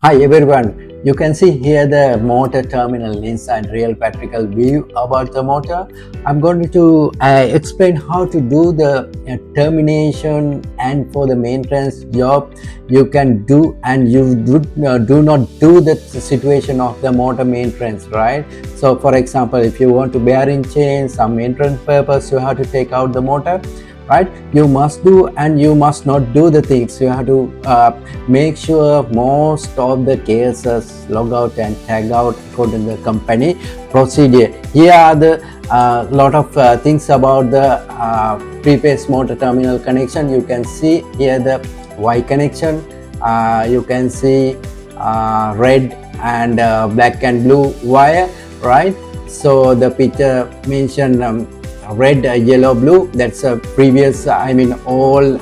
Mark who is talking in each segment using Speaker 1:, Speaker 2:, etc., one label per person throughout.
Speaker 1: Hi everyone, you can see here the motor terminal inside real practical view about the motor. I'm going to explain how to do the termination, and for the maintenance job you can do, and you do not do the situation of the motor maintenance, right? So for example, if you want to bearing change some maintenance purpose, you have to take out the motor, right? You must do and you must not do the things. You have to make sure most of the cases log out and tag out according to the company procedure. Here are the lot of things about the three-phase motor terminal connection. You can see here the Y connection, you can see red and black and blue wire, right? So the picture mentioned red, yellow, blue. That's a previous all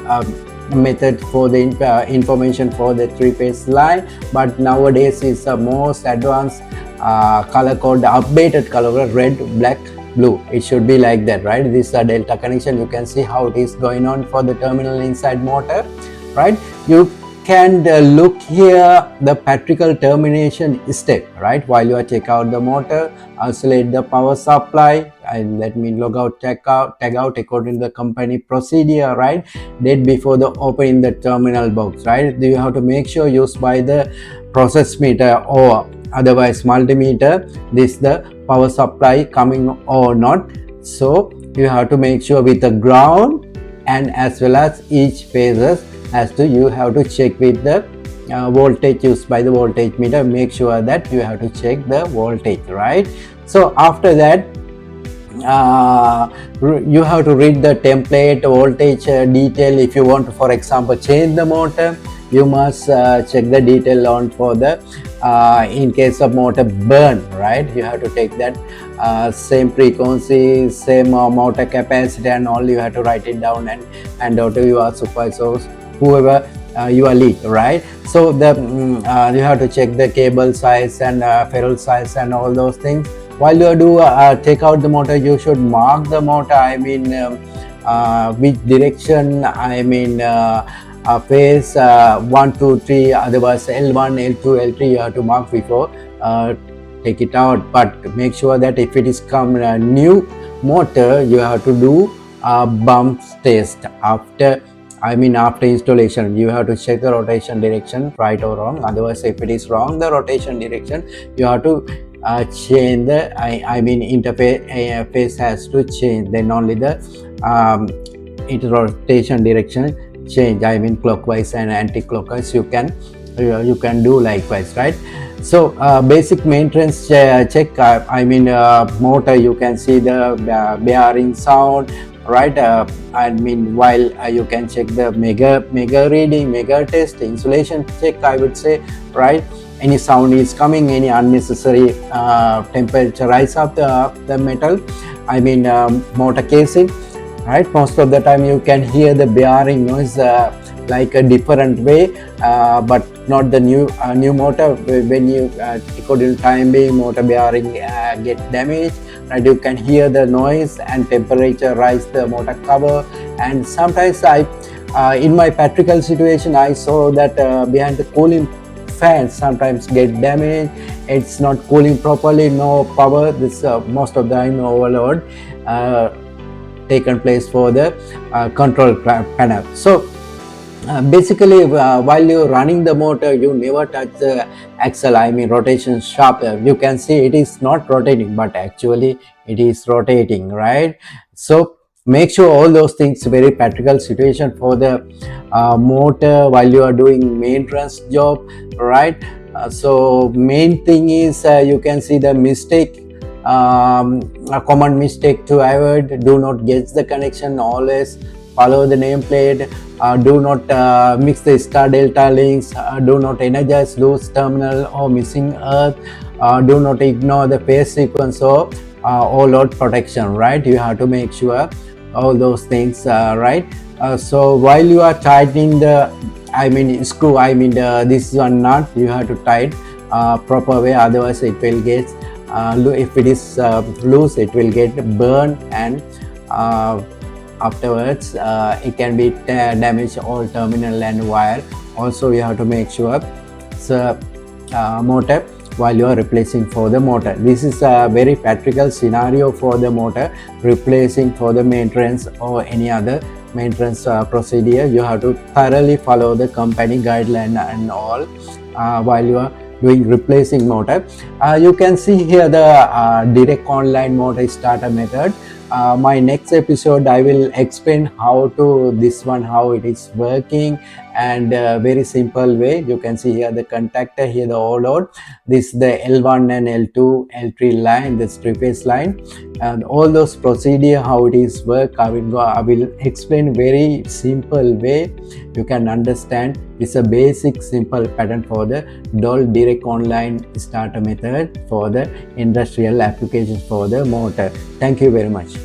Speaker 1: method for the information for the three-phase line, but nowadays is the most advanced color code, updated color, red, black, blue. It should be like that, right? This is a delta connection. You can see how it is going on for the terminal inside motor, right? You can look here the practical termination step, right? While you are take out the motor, isolate the power supply, and let me log out, tag out according to the company procedure, right? Date before the opening the terminal box, right? You have to make sure used by the process meter or otherwise multimeter, this the power supply coming or not. So you have to make sure with the ground, and as well as each phases as to you have to check with the voltage used by the voltage meter. Make sure that you have to check the voltage, right? So after that you have to read the template voltage detail. If you want to, for example, change the motor, you must check the detail on for the in case of motor burn, right? You have to take that same frequency, same motor capacity, and all. You have to write it down and hand out to your supervisors, whoever you are lead, right? So the you have to check the cable size and ferrule size and all those things. While you do take out the motor, you should mark the motor, which direction, phase 1, 2, 3, otherwise L1, L2, L3 you have to mark before take it out. But make sure that if it is come a new motor, you have to do a bumps test after installation. You have to check the rotation direction, right or wrong. Otherwise, if it is wrong the rotation direction, you have to change the interface phase has to change, then only the rotation direction change, clockwise and anti-clockwise you can do likewise, right? So basic maintenance check, motor, you can see the bearing sound, right? While you can check the mega reading, mega test, insulation check, I would say, right? Any sound is coming, any unnecessary temperature rise of the metal, motor casing, right? Most of the time you can hear the bearing noise like a different way, but not the new motor. When you according to time being motor bearing get damaged, right? You can hear the noise and temperature rise the motor cover. And sometimes in my practical situation I saw that behind the cooling fans sometimes get damaged. It's not cooling properly, no power. This most of the time overload taken place for the control panel. So basically while you're running the motor, you never touch the axle, rotation shaft. You can see it is not rotating, but actually it is rotating, right? So make sure all those things, very practical situation for the motor while you are doing maintenance job, right? So main thing is you can see the mistake, a common mistake to avoid: do not guess the connection, always follow the nameplate, do not mix the star delta links, do not energize loose terminal or missing earth, do not ignore the phase sequence or all load protection, right? You have to make sure all those things, right? So while you are tightening the screw, this one nut, you have to tight proper way, otherwise it will get if it is loose, it will get burned, and afterwards it can be damage all terminal and wire. Also you have to make sure, so motor while you are replacing for the motor. This is a very practical scenario for the motor replacing for the maintenance or any other maintenance procedure. You have to thoroughly follow the company guideline and all while you are doing replacing motor. You can see here the direct online motor starter method. My next episode I will explain how to this one, how it is working, and very simple way. You can see here the contactor, here the O-load, this the L1 and L2 L3 line, this three-phase line, and all those procedure how it is work. I will explain very simple way you can understand. It's a basic simple pattern for the dual direct online starter method for the industrial applications for the motor. Thank you very much.